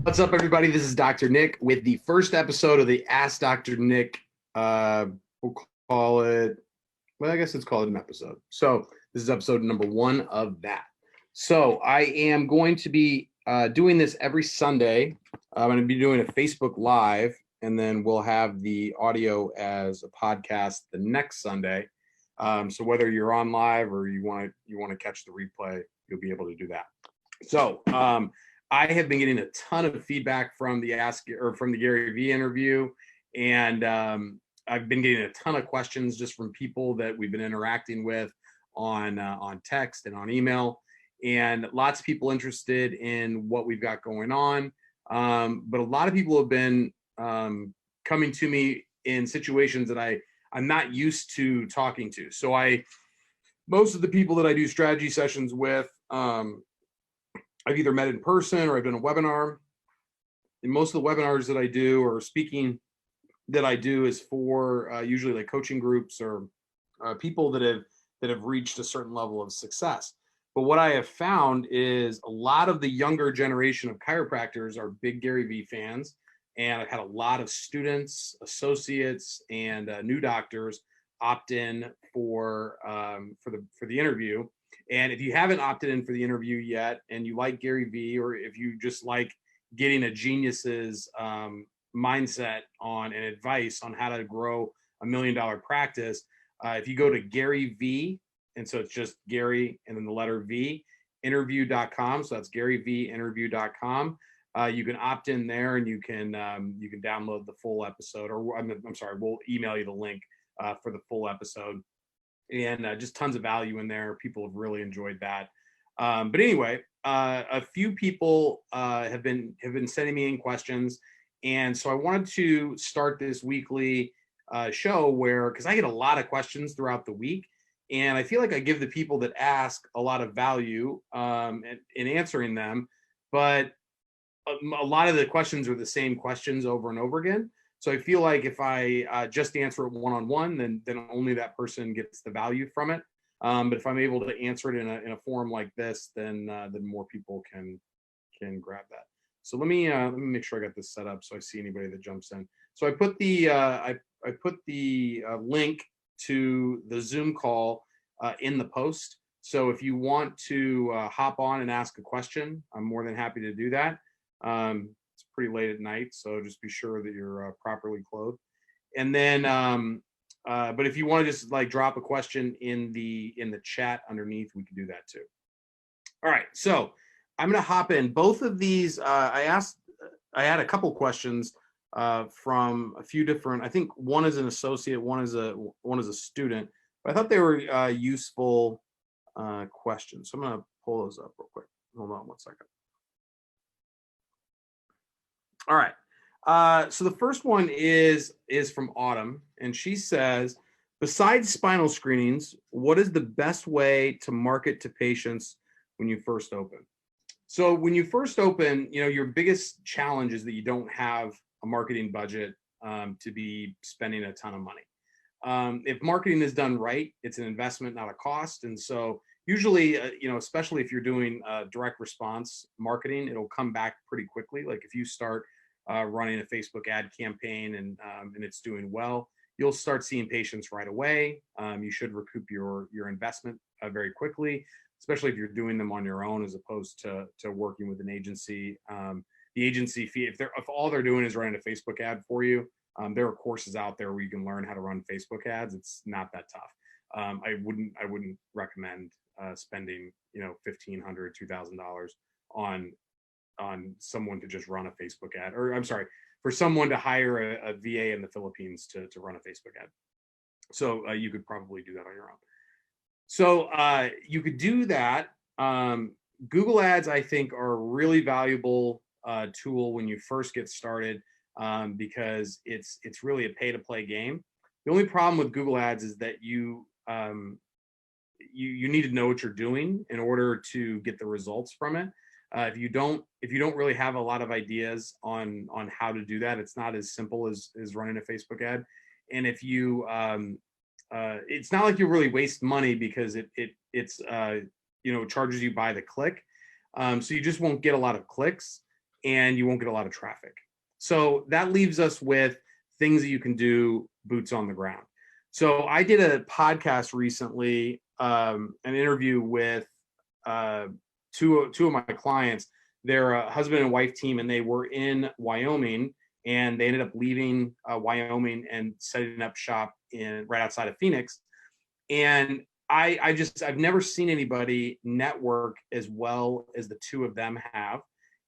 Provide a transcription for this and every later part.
What's up, everybody? This is Dr. Nick with the first episode of the Ask Dr. Nick. We'll call it, well, I guess it's called an episode. So this is episode number 1 of that. So I am going to be doing this every Sunday. I'm going to be doing a Facebook Live, and then we'll have the audio as a podcast the next Sunday. So whether you're on live or you want to catch the replay, you'll be able to do that. So I have been getting a ton of feedback from the Gary Vee interview, and I've been getting a ton of questions just from people that we've been interacting with on text and on email, and lots of people interested in what we've got going on. But a lot of people have been coming to me in situations that I'm not used to talking to. So most of the people that I do strategy sessions with, I've either met in person or I've done a webinar. And most of the webinars that I do or speaking that I do is for usually like coaching groups or people that have reached a certain level of success. But what I have found is a lot of the younger generation of chiropractors are big Gary Vee fans. And I've had a lot of students, associates, and new doctors opt in for the interview. And if you haven't opted in for the interview yet, and you like Gary Vee, or if you just like getting a genius's mindset on and advice on how to grow $1 million practice, if you go to Gary Vee, and so it's just Gary and then the letter V, interview.com. So that's GaryVeeInterview.com. You can opt in there, and you can download the full episode, or I'm sorry, we'll email you the link for the full episode. And just tons of value in there. People have really enjoyed that. But anyway, a few people have been sending me in questions, and so I wanted to start this weekly show because I get a lot of questions throughout the week, and I feel like I give the people that ask a lot of value in answering them, but a lot of the questions are the same questions over and over again. So I feel like if I just answer it one-on-one, then only that person gets the value from it. But if I'm able to answer it in a forum like this, then more people can grab that. So let me make sure I got this set up so I see anybody that jumps in. So I put the I put the link to the Zoom call in the post. So if you want to hop on and ask a question, I'm more than happy to do that. It's pretty late at night, so just be sure that you're properly clothed. And then, but if you want to just like drop a question in the chat underneath, we can do that too. All right, so I'm going to hop in. Both of these, I had a couple questions from a few different. I think one is an associate, one is a student. But I thought they were useful questions. So I'm going to pull those up real quick. Hold on one second. All right. So the first one is from Autumn, and she says, besides spinal screenings, what is the best way to market to patients when you first open? So when you first open, your biggest challenge is that you don't have a marketing budget to be spending a ton of money. If marketing is done right, it's an investment, not a cost. And so usually, especially if you're doing direct response marketing, it'll come back pretty quickly. Like if you start running a Facebook ad campaign and it's doing well, you'll start seeing patients right away. You should recoup your investment very quickly, especially if you're doing them on your own as opposed to working with an agency. The agency fee, if all they're doing is running a Facebook ad for you, there are courses out there where you can learn how to run Facebook ads. It's not that tough. I wouldn't recommend spending $1,500, $2,000 on someone to just run a Facebook ad, or I'm sorry, for someone to hire a VA in the Philippines to run a Facebook ad. So you could probably do that on your own. So you could do that. Google Ads, I think, are a really valuable tool when you first get started because it's really a pay-to-play game. The only problem with Google Ads is that you need to know what you're doing in order to get the results from it. If you don't really have a lot of ideas on how to do that, it's not as simple as running a Facebook ad. And if you it's not like you really waste money because it's charges you by the click. So you just won't get a lot of clicks. and you won't get a lot of traffic. So that leaves us with things that you can do boots on the ground. So I did a podcast recently, an interview with two of my clients. They're a husband and wife team, and they were in Wyoming, and they ended up leaving Wyoming and setting up shop right outside of Phoenix. And I've never seen anybody network as well as the two of them have,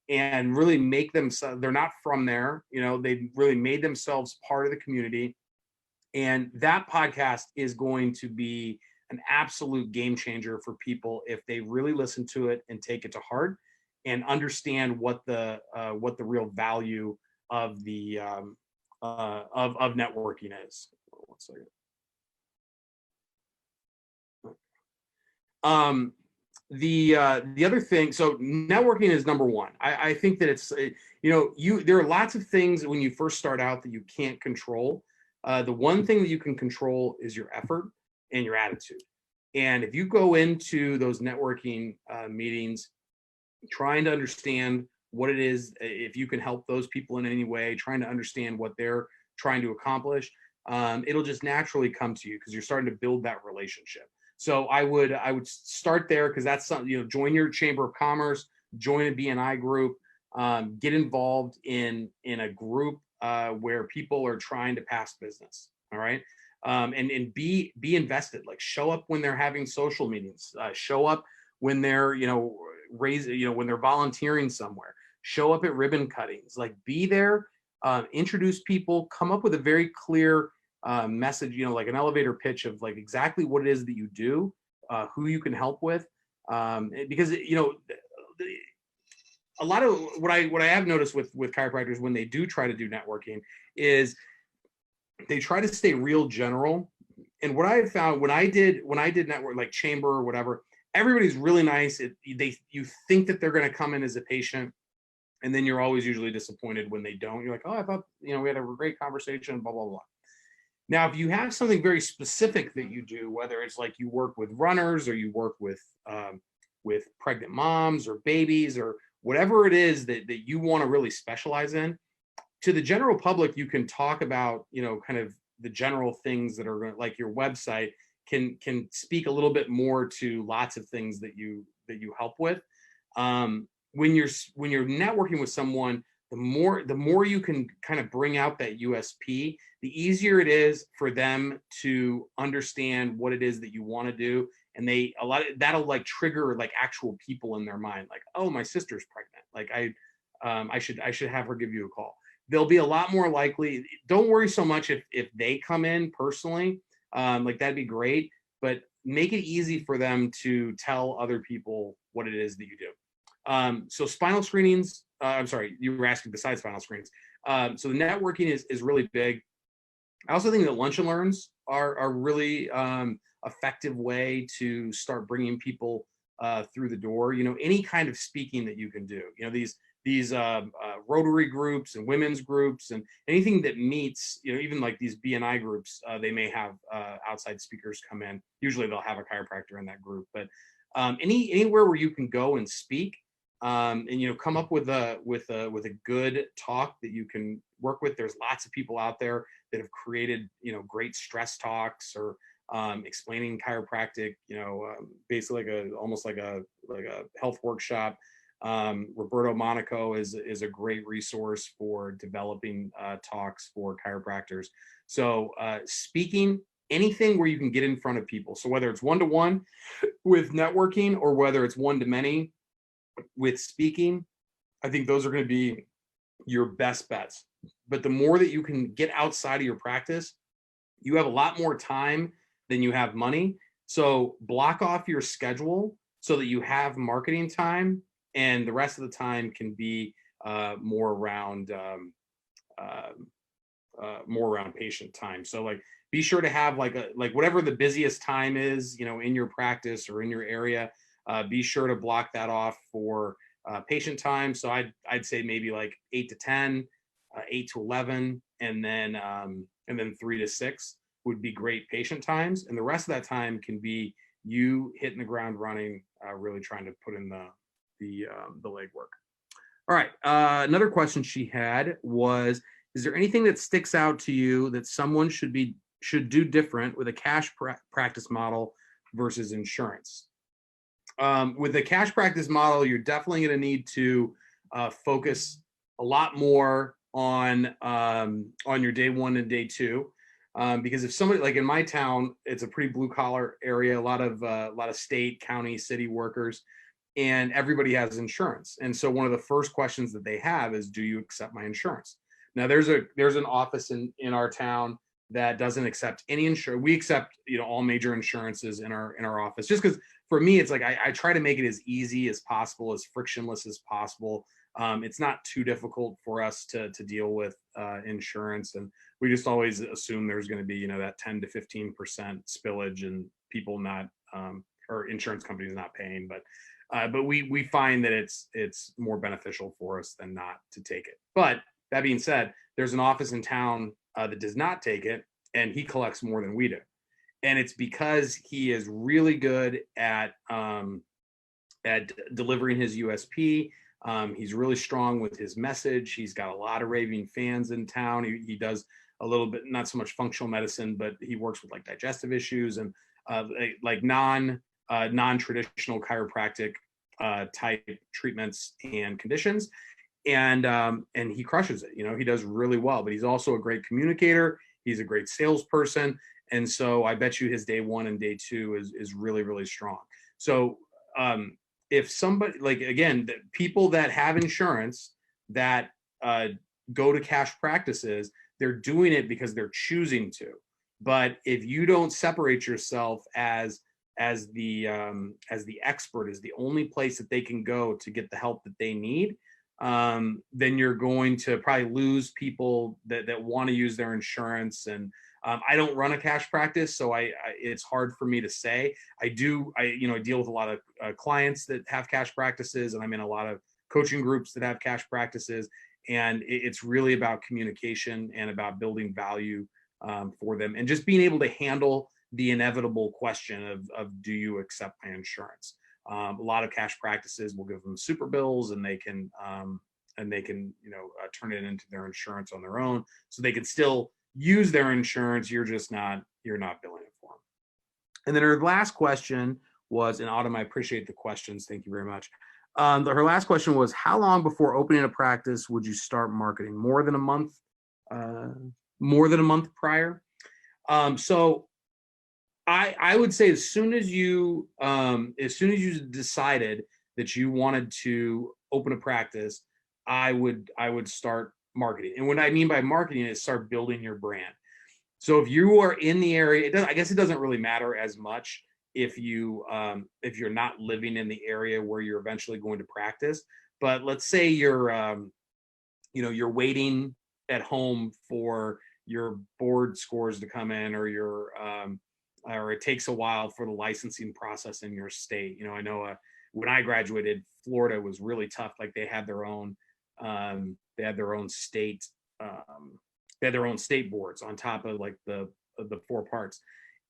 and really make them, they're not from there, they really made themselves part of the community. And that podcast is going to be an absolute game changer for people if they really listen to it and take it to heart and understand what the real value of the of networking is. One second. The other thing, so networking is number one. I think that it's, there are lots of things when you first start out that you can't control. The one thing that you can control is your effort and your attitude. And if you go into those networking meetings trying to understand what it is, if you can help those people in any way, trying to understand what they're trying to accomplish, it'll just naturally come to you because you're starting to build that relationship. So I would start there, because that's something, join your chamber of commerce, join a BNI group, get involved in a group where people are trying to pass business. All right. And be invested, like show up when they're having social meetings, show up when they're, when they're volunteering somewhere, show up at ribbon cuttings, like be there, introduce people, come up with a very clear message, like an elevator pitch of like exactly what it is that you do, who you can help with, because a lot of what I have noticed with chiropractors when they do try to do networking is they try to stay real general. And what I have found when I did network, like chamber or whatever, everybody's really nice. You think that they're going to come in as a patient, and then you're always usually disappointed when they don't. You're like, oh, I thought we had a great conversation, blah blah blah. Now, if you have something very specific that you do, whether it's like you work with runners or you work with pregnant moms or babies or whatever it is that you want to really specialize in, to the general public, you can talk about, kind of the general things that are like your website can speak a little bit more to lots of things that you help with. When you're networking with someone, the more you can kind of bring out that USP, the easier it is for them to understand what it is that you want to do. And that'll like trigger like actual people in their mind, like, oh, my sister's pregnant. Like I should have her give you a call. They'll be a lot more likely. Don't worry so much if they come in personally, like that'd be great, but make it easy for them to tell other people what it is that you do. So spinal screenings, I'm sorry, you were asking besides spinal screenings. So the networking is really big. I also think that lunch and learns are really effective way to start bringing people through the door. Any kind of speaking that you can do. These Rotary groups and women's groups and anything that meets, even like these BNI groups, they may have outside speakers come in. Usually they'll have a chiropractor in that group, but anywhere where you can go and speak, and come up with a good talk that you can work with. There's lots of people out there that have created great stress talks or explaining chiropractic, basically almost like a health workshop. Roberto Monaco is a great resource for developing talks for chiropractors. So speaking, anything where you can get in front of people. So whether it's one-to-one with networking or whether it's one-to-many with speaking, I think those are going to be your best bets. But the more that you can get outside of your practice, you have a lot more time than you have money. So block off your schedule so that you have marketing time, and the rest of the time can be more around patient time. So like be sure to have like whatever the busiest time is, in your practice or in your area, be sure to block that off for patient time. So I'd say maybe like 8 to 10, 8 to 11, and then 3 to 6 would be great patient times. And the rest of that time can be you hitting the ground running, really trying to put in the legwork. All right. Another question she had was, is there anything that sticks out to you that someone should do different with a cash practice model versus insurance? With the cash practice model, you're definitely going to need to focus a lot more on your day one and day two. Because if somebody, like in my town, it's a pretty blue collar area, a lot of state, county, city workers, and everybody has insurance. And so one of the first questions that they have is, do you accept my insurance? Now there's an office in our town that doesn't accept any insurance. We accept, all major insurances in our office, just because for me, it's like I try to make it as easy as possible, as frictionless as possible. It's not too difficult for us to deal with insurance, and we just always assume there's going to be that 10 to 15% spillage and people not or insurance companies not paying, but we find that it's more beneficial for us than not to take it. But that being said, there's an office in town that does not take it, and he collects more than we do, and it's because he is really good at delivering his USP. He's really strong with his message. He's got a lot of raving fans in town. He does a little bit, not so much functional medicine, but he works with like digestive issues and like non-traditional chiropractic type treatments and conditions. And he crushes it. He does really well, but he's also a great communicator. He's a great salesperson. And so I bet you his day one and day two is really, really strong. So if somebody, like, again, the people that have insurance that go to cash practices, they're doing it because they're choosing to. But if you don't separate yourself as the expert, as the only place that they can go to get the help that they need, then you're going to probably lose people that want to use their insurance. And I don't run a cash practice, so it's hard for me to say. I deal with a lot of clients that have cash practices, and I'm in a lot of coaching groups that have cash practices. And it's really about communication and about building value for them, and just being able to handle the inevitable question of do you accept my insurance? A lot of cash practices will give them super bills, and they can turn it into their insurance on their own, so they can still use their insurance. You're not billing it for them. And then her last question was, and Autumn, I appreciate the questions. Thank you very much. Her last question was, how long before opening a practice would you start marketing? More than a month prior. So I would say as soon as you decided that you wanted to open a practice, I would start marketing. And what I mean by marketing is start building your brand. So if you are in the area, I guess it doesn't really matter as much if you're not living in the area where you're eventually going to practice. But let's say you're waiting at home for your board scores to come in, or or it takes a while for the licensing process in your state. I know when I graduated, Florida was really tough. Like they had their own state boards on top of like the four parts.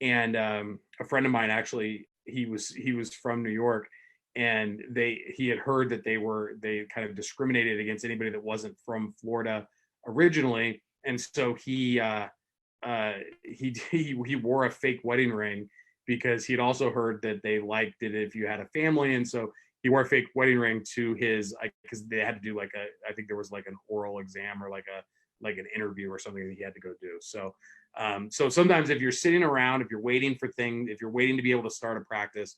And a friend of mine, actually, he was from New York, and he had heard that they kind of discriminated against anybody that wasn't from Florida originally. And so he wore a fake wedding ring, because he'd also heard that they liked it if you had a family. And so he wore a fake wedding ring to his, because they had to do I think there was like an oral exam or like an interview or something that he had to go do. So sometimes if you're sitting around, if you're waiting to be able to start a practice,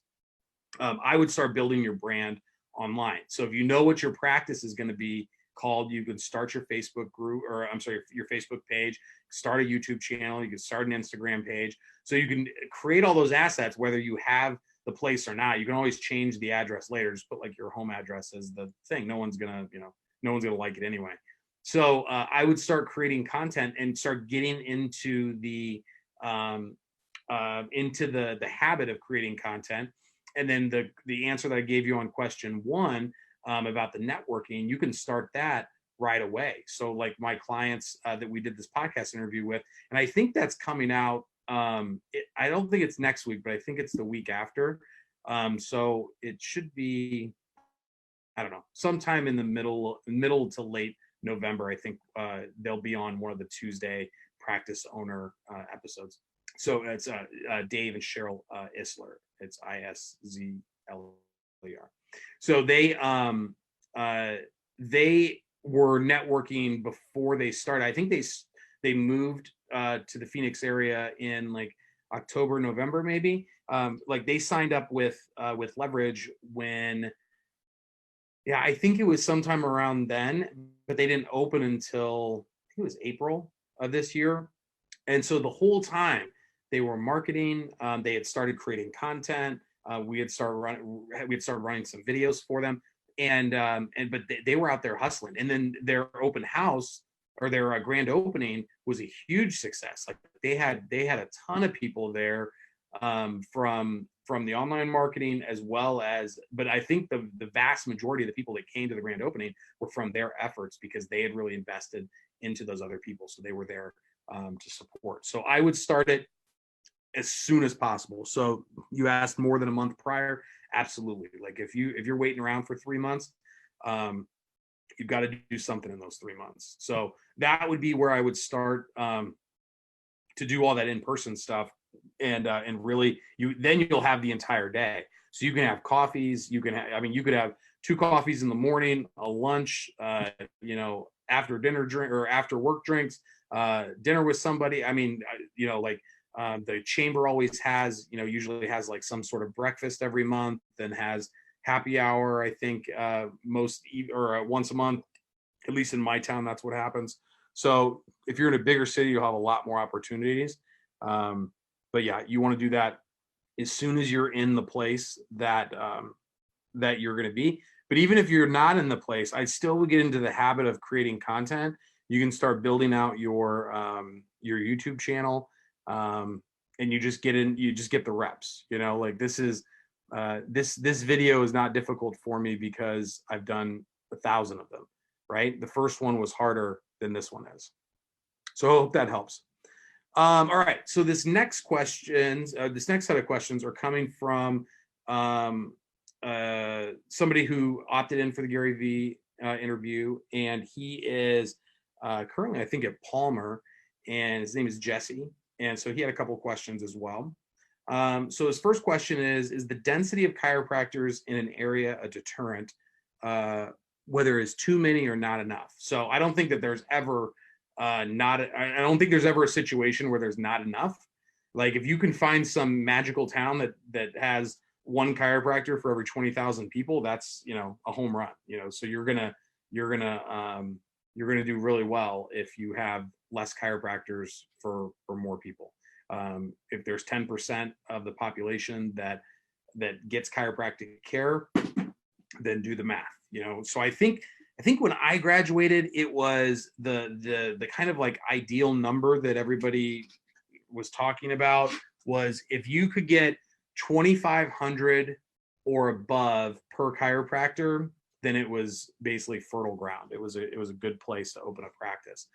I would start building your brand online. So if you know what your practice is going to be called, you can start your Facebook group, or I'm sorry, your Facebook page, start a YouTube channel, you can start an Instagram page. So you can create all those assets, whether you have the place or not. You can always change the address later. Just put like your home address as the thing. No one's gonna like it anyway. So I would start creating content and start getting into the habit of creating content. And then the answer that I gave you on question one about the networking, you can start that right away. So like my clients that we did this podcast interview with, and I think that's coming out. I don't think it's next week, but I think it's the week after. So it should be I don't know, sometime in the middle to late November. I think they'll be on one of the Tuesday practice owner episodes. So it's Dave and Cheryl Isler. It's Iszler. So they were networking before they started. I think they moved to the Phoenix area in like October, November, maybe. Like they signed up with Leverage when, yeah, I think it was sometime around then, but they didn't open until I think it was April of this year. And so the whole time they were marketing, they had started creating content. We had started running some videos for them, but they were out there hustling. And then their open house or their grand opening was a huge success. Like they had a ton of people there from the online marketing as well as, but I think the vast majority of the people that came to the grand opening were from their efforts because they had really invested into those other people. So they were there to support. So I would start it as soon as possible. So you asked more than a month prior. Absolutely. Like if you're waiting around for 3 months, you've got to do something in those 3 months. So that would be where I would start to do all that in-person stuff. And really you'll have the entire day. So you can have coffees, you could have 2 coffees in the morning, a lunch, after dinner drink or after work drinks, dinner with somebody. I mean, the chamber always has, usually has like some sort of breakfast every month, then has happy hour, I think, once a month, at least in my town, that's what happens. So if you're in a bigger city, you'll have a lot more opportunities. But yeah, you want to do that as soon as you're in the place that you're going to be. But even if you're not in the place, I still would get into the habit of creating content. You can start building out your YouTube channel, and you just get the reps. Like this video is not difficult for me because I've done 1,000 of them. Right, the first one was harder than this one is. So I hope that helps. All right, so this next set of questions are coming from somebody who opted in for the Gary Vee interview, and he is currently, I think, at Palmer, and his name is Jesse, and so he had a couple of questions as well. So his first question is the density of chiropractors in an area a deterrent, whether it's too many or not enough? So I don't think that there's ever I don't think there's ever a situation where there's not enough. Like if you can find some magical town that has one chiropractor for every 20,000 people, that's a home run. So you're gonna do really well if you have less chiropractors for more people. If there's 10% of the population that gets chiropractic care, then do the math. So I think when I graduated, it was the kind of like ideal number that everybody was talking about was if you could get 2,500 or above per chiropractor, then it was basically fertile ground. It was a good place to open a practice.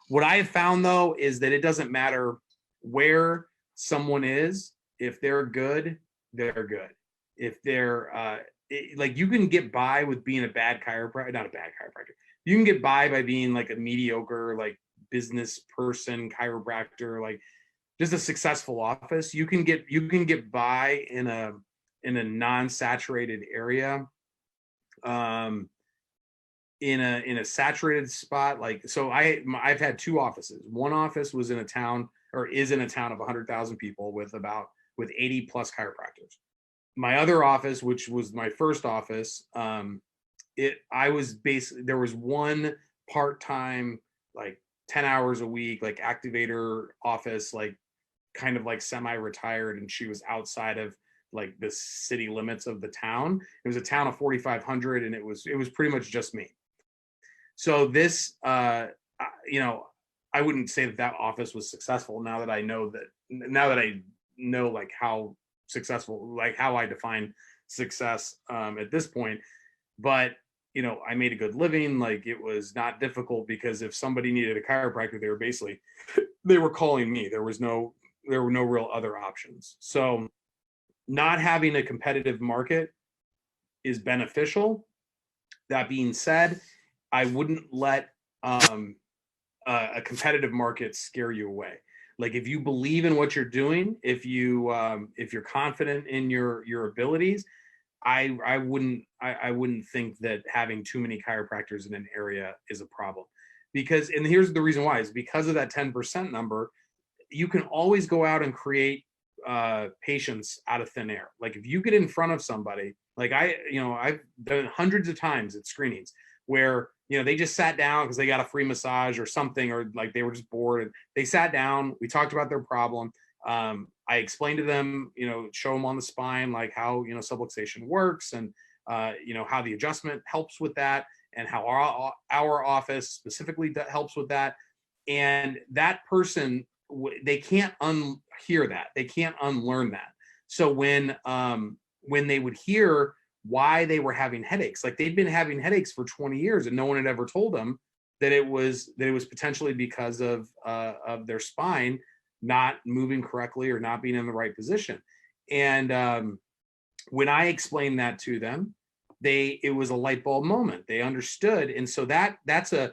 What I have found though is that it doesn't matter where someone is. If they're good, they're good. If they're like you can get by with being a bad chiropractor, not a bad chiropractor. You can get by being like a mediocre, like business person chiropractor, like just a successful office. You can get by in a non-saturated area, in a saturated spot. Like, so I've had 2 offices. One office was in a town or is in a town of 100,000 people with 80 plus chiropractors. My other office, which was my first office, there was one part-time, like 10 hours a week, like activator office, like kind of like semi-retired, and she was outside of like the city limits of the town. It was a town of 4,500, and it was pretty much just me. So this, I wouldn't say that office was successful. Now that I know like how successful, like how I define success at this point, but I made a good living. Like it was not difficult because if somebody needed a chiropractor, they were calling me. There were no real other options. So not having a competitive market is beneficial, That being said, I wouldn't let a competitive market scare you away. Like if you believe in what you're doing, if you're confident in your abilities, I wouldn't think that having too many chiropractors in an area is a problem. Because, and here's the reason why, is because of that 10% number, you can always go out and create patients out of thin air. Like if you get in front of somebody, like I've done hundreds of times at screenings where, they just sat down because they got a free massage or something, or like they were just bored. And they sat down, we talked about their problem. I explained to them, show them on the spine, like how, subluxation works, and, how the adjustment helps with that, and how our office specifically helps with that. And that person, they can't unhear that. They can't unlearn that. So when they would hear why they were having headaches, like they'd been having headaches for 20 years and no one had ever told them that it was potentially because of their spine not moving correctly or not being in the right position. And when I explained that to them, it was a light bulb moment. They understood. And so that's a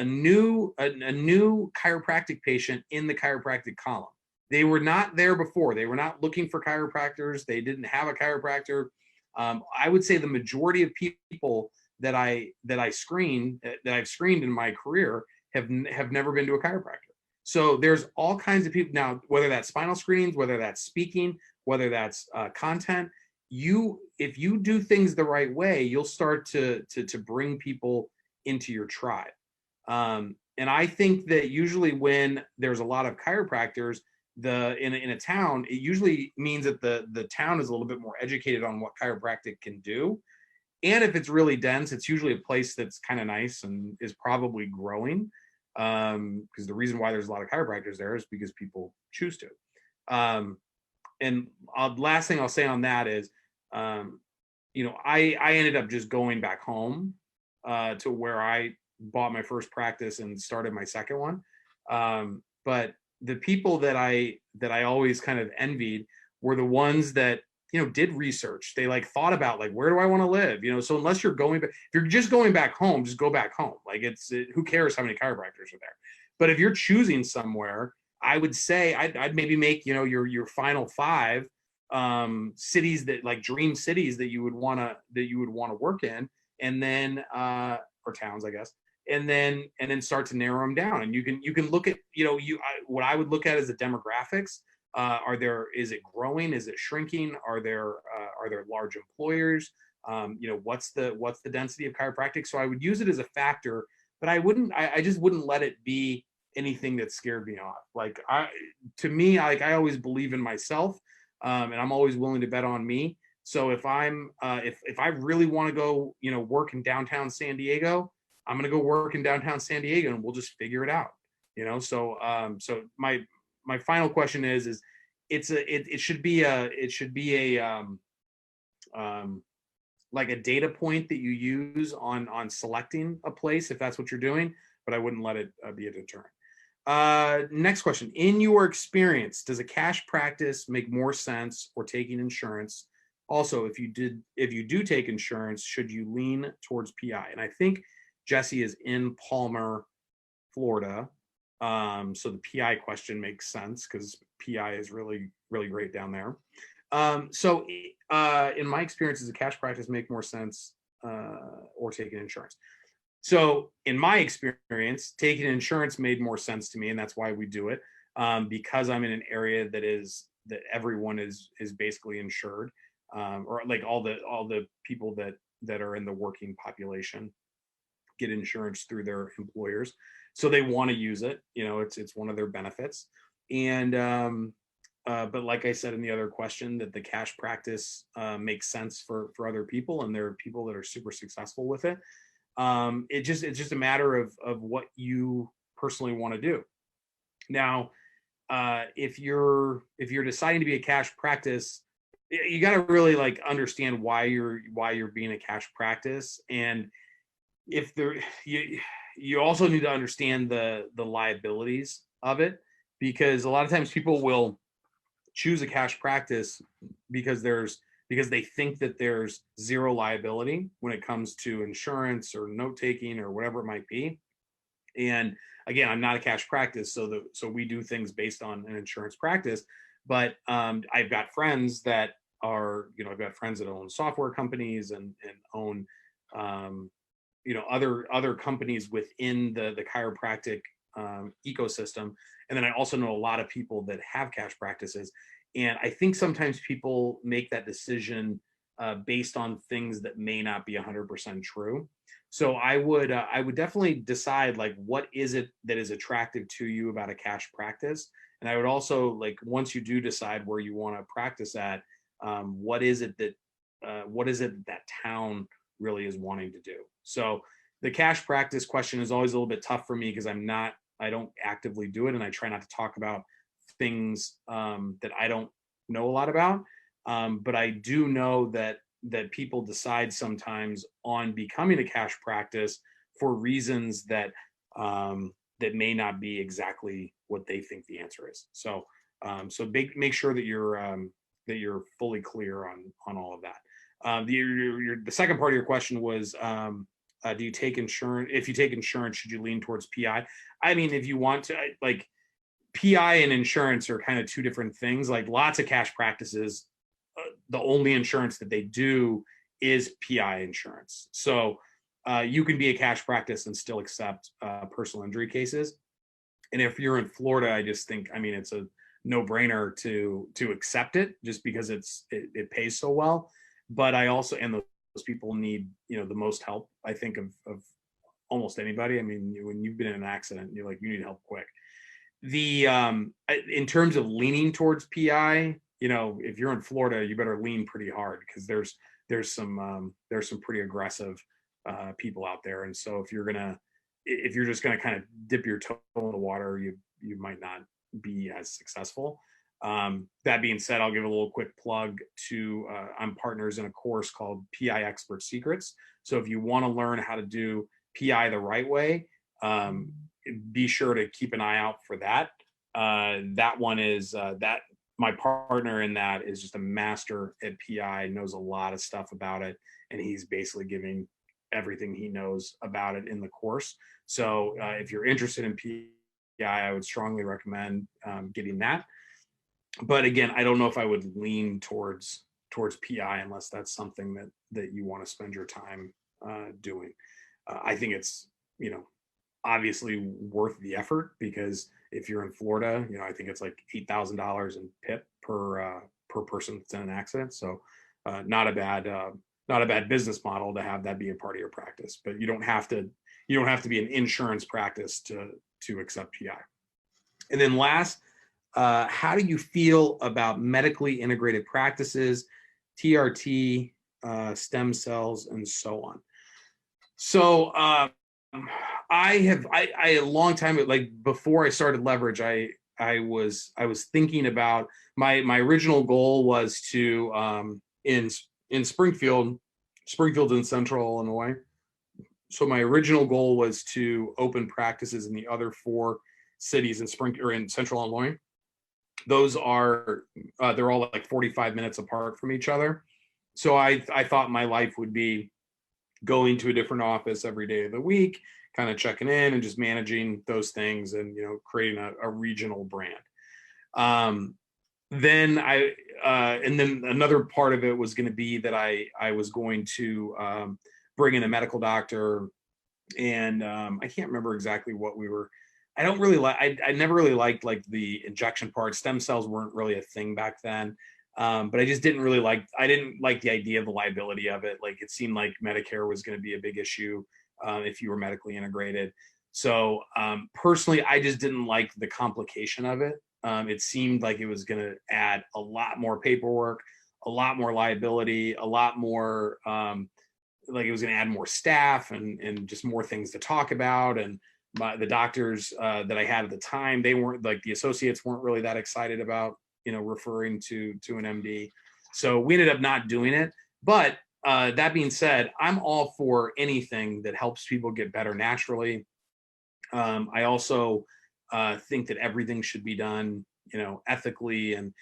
new chiropractic patient in the chiropractic column. They were not there before. They were not looking for chiropractors. They didn't have a chiropractor. I would say the majority of people that I've screened in my career have never been to a chiropractor. So there's all kinds of people now, whether that's spinal screenings, whether that's speaking, whether that's content. If you do things the right way, you'll start to bring people into your tribe. And I think that usually when there's a lot of chiropractors, in a town, it usually means that the town is a little bit more educated on what chiropractic can do. And if it's really dense, it's usually a place that's kind of nice and is probably growing. Because the reason why there's a lot of chiropractors there is because people choose to. And last thing I'll say on that is, I ended up just going back home to where I bought my first practice and started my second one. But the people that I always kind of envied were the ones that, did research. They like thought about like, where do I want to live? So unless you're going back, if you're just going back home, just go back home. Like who cares how many chiropractors are there? But if you're choosing somewhere, I would say I'd maybe make, your final 5 cities that like dream cities that you would want to work in, and then or towns, I guess. And then start to narrow them down. And you can look at, what I would look at is the demographics. Is it growing? Is it shrinking? Are there large employers? What's the density of chiropractic? So I would use it as a factor, but I just wouldn't let it be anything that scared me off. Like I always believe in myself, and I'm always willing to bet on me. So if I really want to go, work in downtown San Diego, I'm going to go work in downtown San Diego and we'll just figure it out, So my final question is it should be a like a data point that you use on selecting a place, if that's what you're doing, but I wouldn't let it be a deterrent. Next question. In your experience, does a cash practice make more sense or taking insurance? Also, if you do take insurance, should you lean towards PI? And I think Jesse is in Palmer, Florida. So the PI question makes sense because PI is really, really great down there. So in my experience, does a cash practice make more sense or taking insurance? So in my experience, taking insurance made more sense to me, and that's why we do it, because I'm in an area that everyone is basically insured, or like all the people that are in the working population get insurance through their employers, so they want to use it. It's one of their benefits. And but like I said in the other question, that the cash practice makes sense for other people, and there are people that are super successful with it. It's just a matter of what you personally want to do. Now, if you're deciding to be a cash practice, you got to really like understand why you're being a cash practice, and if you also need to understand the liabilities of it, because a lot of times people will choose a cash practice because because they think that there's zero liability when it comes to insurance or note taking or whatever it might be. And again, I'm not a cash practice, so we do things based on an insurance practice. But I've got friends that are, I've got friends that own software companies and own, other companies within the chiropractic ecosystem. And then I also know a lot of people that have cash practices. And I think sometimes people make that decision based on things that may not be 100% true. So I would definitely decide, like, what is it that is attractive to you about a cash practice. And I would also, like, once you do decide where you want to practice at, what is it that town really is wanting to do. So the cash practice question is always a little bit tough for me because I don't actively do it, and I try not to talk about things that I don't know a lot about. But I do know that people decide sometimes on becoming a cash practice for reasons that that may not be exactly what they think the answer is. So make sure that you're fully clear on all of that. The second part of your question was, do you take insurance? If you take insurance, should you lean towards PI? I mean, if you want to, like, PI and insurance are kind of two different things. Like, lots of cash practices, the only insurance that they do is PI insurance. So you can be a cash practice and still accept personal injury cases. And if you're in Florida, I just think, I mean, it's a no-brainer to accept it just because it pays so well. But I also, and those people need, the most help, I think, of almost anybody. I mean, when you've been in an accident, you're like, you need help quick. In terms of leaning towards PI, if you're in Florida, you better lean pretty hard because there's some pretty aggressive people out there. And so if you're just gonna kind of dip your toe in the water, you might not be as successful. That being said, I'll give a little quick plug to I'm partners in a course called PI Expert Secrets. So if you want to learn how to do PI the right way, be sure to keep an eye out for that. That one is that my partner in that is just a master at PI, knows a lot of stuff about it, and he's basically giving everything he knows about it in the course. So if you're interested in PI, I would strongly recommend getting that. But again, I don't know if I would lean towards PI unless that's something that you want to spend your time doing. I think it's, obviously worth the effort because if you're in Florida, I think it's like $8,000 in PIP per person that's in an accident. So not a bad business model to have that be a part of your practice. But you don't have to be an insurance practice to accept PI. And then last, how do you feel about medically integrated practices, TRT, stem cells, and so on? So I a long time, like before I started Leverage, I was thinking about my original goal was to in Springfield's in Central Illinois. So my original goal was to open practices in the other 4 cities in Central Illinois. Those are they're all like 45 minutes apart from each other. So I thought my life would be going to a different office every day of the week, kind of checking in and just managing those things and, creating a regional brand. Then and then another part of it was going to be that I was going to bring in a medical doctor, and I can't remember exactly what we were. I don't really like. I never really liked like the injection part. Stem cells weren't really a thing back then. But I just didn't really like. I didn't like the idea of the liability of it. Like, it seemed like Medicare was going to be a big issue if you were medically integrated. So personally, I just didn't like the complication of it. It seemed like it was going to add a lot more paperwork, a lot more liability, a lot more like it was going to add more staff and just more things to talk about. And the doctors that I had at the time, they weren't, like, the associates weren't really that excited about referring to an MD. So we ended up not doing it. But that being said, I'm all for anything that helps people get better naturally. I also think that everything should be done, ethically. And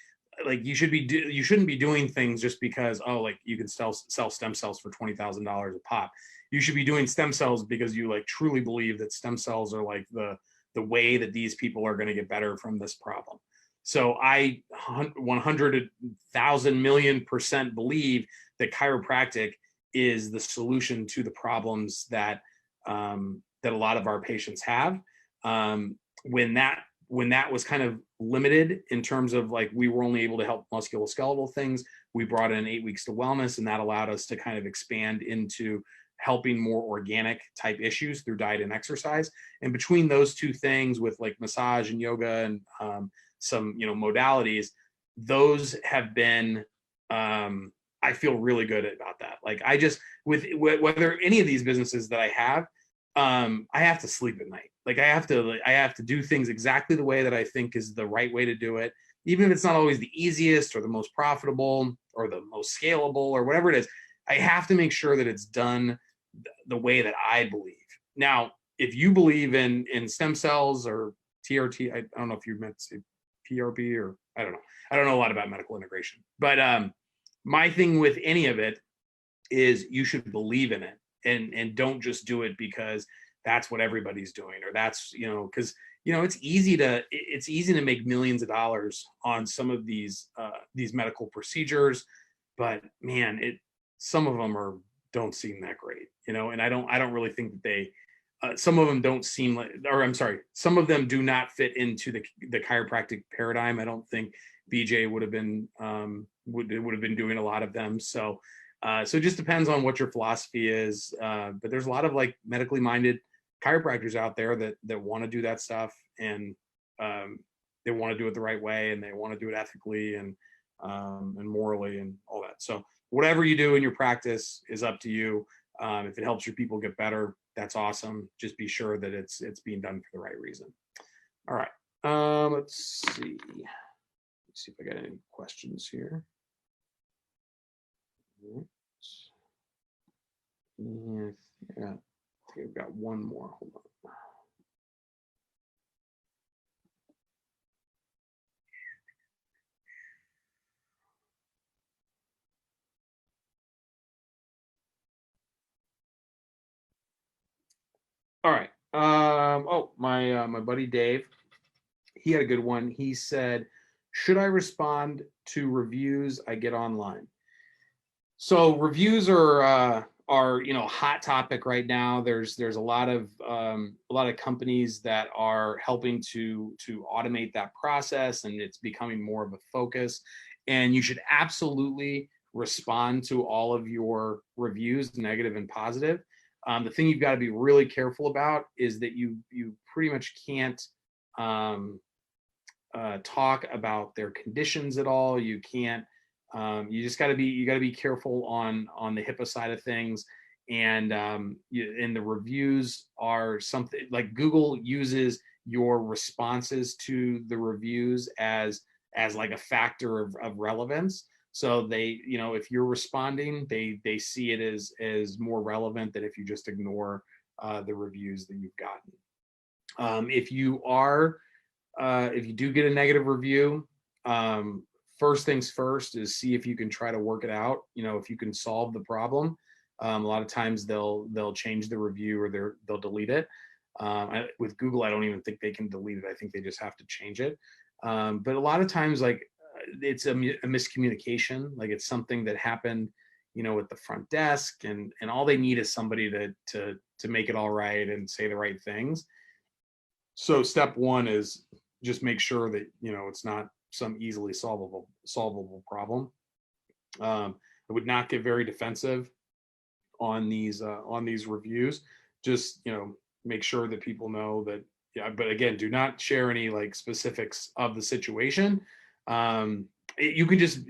like you shouldn't be doing things just because, oh, like you can sell stem cells for $20,000 a pop. You should be doing stem cells because you like truly believe that stem cells are like the way that these people are going to get better from this problem. So I 100,000,000,000% believe that chiropractic is the solution to the problems that that a lot of our patients have. When that was kind of limited in terms of like we were only able to help musculoskeletal things, we brought in 8 weeks to wellness, and that allowed us to kind of expand into helping more organic type issues through diet and exercise. And between those two things, with like massage and yoga and some modalities, those have been I feel really good about that. Like I just, with whether any of these businesses that I have to sleep at night. Like I have to do things exactly the way that I think is the right way to do it, even if it's not always the easiest or the most profitable or the most scalable or whatever it is. I have to make sure that it's done the way that I believe. Now, if you believe in stem cells or TRT, I don't know if you meant to say PRP, or I don't know. I don't know a lot about medical integration, but my thing with any of it is you should believe in it, and don't just do it because that's what everybody's doing, or that's, because it's easy to make millions of dollars on some of these medical procedures, but man, some of them don't seem that great, and I don't really think that they some of them don't seem like, or I'm sorry, some of them do not fit into the chiropractic paradigm. I don't think BJ would have been doing a lot of them. So it just depends on what your philosophy is. But there's a lot of like medically minded chiropractors out there that want to do that stuff, and they want to do it the right way, and they want to do it ethically and morally and all that. So whatever you do in your practice is up to you. If it helps your people get better, that's awesome. Just be sure that it's being done for the right reason. All right. Let's see. Let's see if I got any questions here. Yeah, I think I've got one more. Hold on. All right. My buddy Dave, he had a good one. He said, should I respond to reviews I get online? So reviews are hot topic right now. There's a lot of companies that are helping to automate that process, and it's becoming more of a focus. And you should absolutely respond to all of your reviews, negative and positive. The thing you've got to be really careful about is that you pretty much can't talk about their conditions at all. You can't. You just got to be careful on the HIPAA side of things, and the reviews are something like Google uses your responses to the reviews as like a factor of relevance. So they, if you're responding, they see it as more relevant than if you just ignore the reviews that you've gotten. If you do get a negative review, first things first is see if you can try to work it out. If you can solve the problem. A lot of times they'll change the review, or they'll delete it. With Google, I don't even think they can delete it. I think they just have to change it. But a lot of times, like, it's a miscommunication. Like, it's something that happened, at the front desk, and all they need is somebody to make it all right and say the right things. So step one is just make sure that, it's not some easily solvable problem. I would not get very defensive on these reviews. Just, make sure that people know that. Yeah, but again, do not share any like specifics of the situation. You can just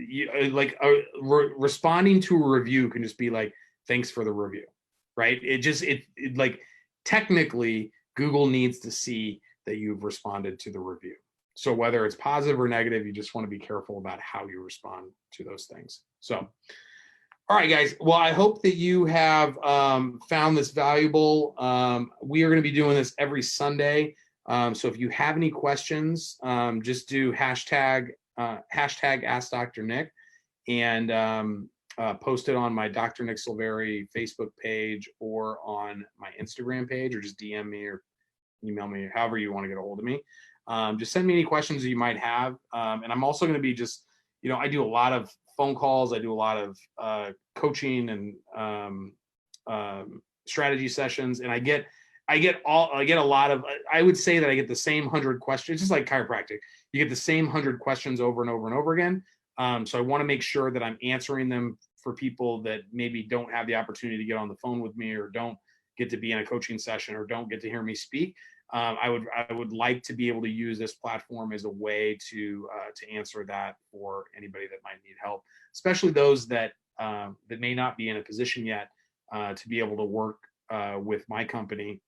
responding to a review can just be like, thanks for the review, right? It like, technically Google needs to see that you've responded to the review. So whether it's positive or negative, you just want to be careful about how you respond to those things. So, all right, guys. Well, I hope that you have found this valuable. We are going to be doing this every Sunday. So if you have any questions, just do hashtag hashtag Ask Dr. Nick, and post it on my Dr. Nick Silveri Facebook page or on my Instagram page, or just DM me or email me, however you want to get a hold of me. Just send me any questions that you might have. And I'm also going to be just, I do a lot of phone calls. I do a lot of coaching and strategy sessions, and I get a lot of, I would say that I get the same 100 questions, just like chiropractic. You get the same 100 questions over and over and over again. So I want to make sure that I'm answering them for people that maybe don't have the opportunity to get on the phone with me, or don't get to be in a coaching session, or don't get to hear me speak. I would like to be able to use this platform as a way to answer that for anybody that might need help, especially those that may not be in a position yet to be able to work with my company.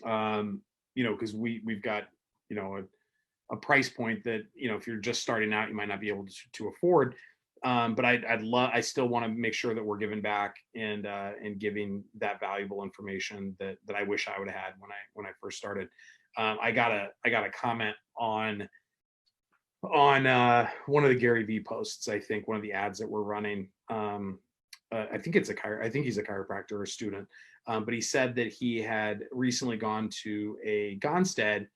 Because we've got a price point that if you're just starting out, you might not be able to afford. But I still want to make sure that we're giving back and giving that valuable information that I wish I would have had when I first started. I got a comment on one of the Gary Vee posts. I think one of the ads that we're running. I think he's a chiropractor or a student, but he said that he had recently gone to a Gonstead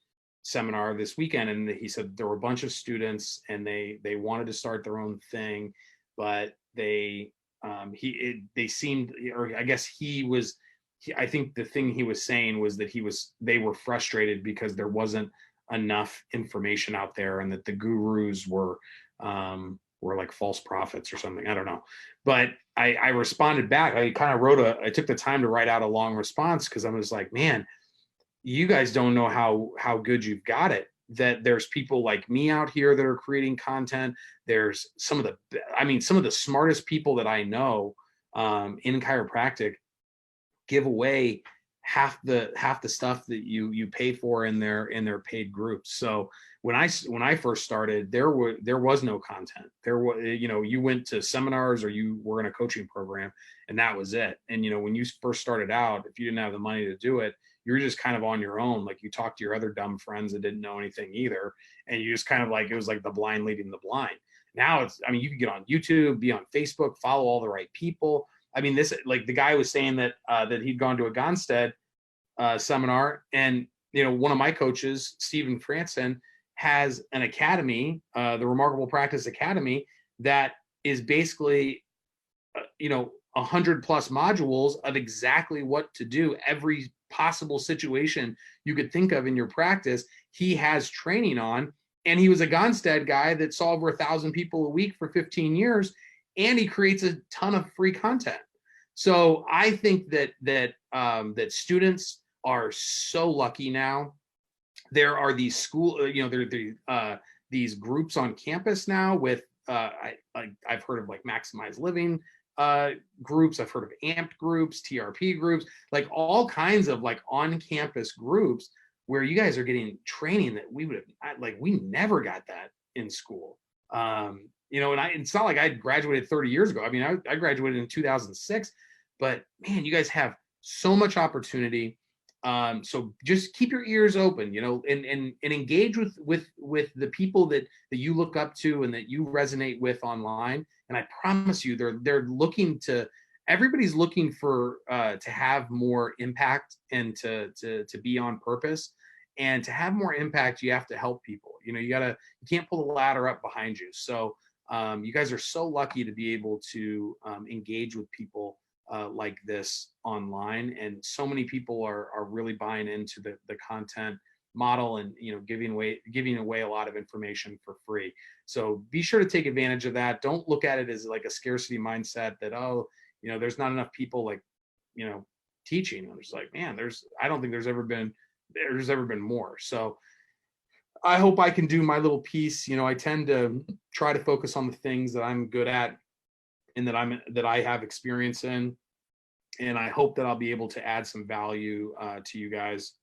seminar this weekend, and he said there were a bunch of students and they wanted to start their own thing, but they seemed, or I guess I think the thing he was saying was that they were frustrated because there wasn't enough information out there, and that the gurus were like false prophets or something. I don't know, but I responded back. I kind of I took the time to write out a long response, because I was like, man, you guys don't know how good you've got it, that there's people like me out here that are creating content. There's some of the smartest people that I know in chiropractic give away half the stuff that you pay for in their paid groups. So when I first started, there was no content. There was, you went to seminars or you were in a coaching program, and that was it. And when you first started out, if you didn't have the money to do it, you were just kind of on your own. Like, you talked to your other dumb friends that didn't know anything either, and you just kind of it was like the blind leading the blind. Now you can get on YouTube, be on Facebook, follow all the right people. This, like, the guy was saying that he'd gone to a Gonstead seminar, and one of my coaches, Stephen Franson, has an academy, the Remarkable Practice Academy, that is basically 100 plus modules of exactly what to do. Every possible situation you could think of in your practice, he has training on. And he was a Gonstead guy that saw over 1,000 people a week for 15 years, and he creates a ton of free content. So I think that students are so lucky now. There are these these groups on campus now with I've heard of like Maximize Living groups. I've heard of amped groups, TRP groups, like all kinds of like on-campus groups where you guys are getting training that we never got that in school. And it's not like I graduated 30 years ago. I graduated in 2006, but man, you guys have so much opportunity. So just keep your ears open, and engage with the people that you look up to and that you resonate with online. And I promise you, everybody's looking for to have more impact and to be on purpose. And to have more impact, you have to help people. You can't pull the ladder up behind you. So you guys are so lucky to be able to engage with people like this online, and so many people are really buying into the content model, and giving away a lot of information for free. So be sure to take advantage of that. Don't look at it as like a scarcity mindset that there's not enough people teaching. I'm just like, man, I don't think there's ever been more. So I hope I can do my little piece. I tend to try to focus on the things that I'm good at and that I have experience in. And I hope that I'll be able to add some value to you guys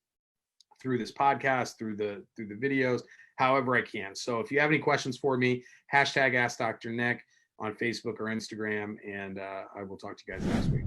through this podcast, through the videos, however I can. So if you have any questions for me, hashtag Ask Dr. Nick on Facebook or Instagram, and I will talk to you guys next week.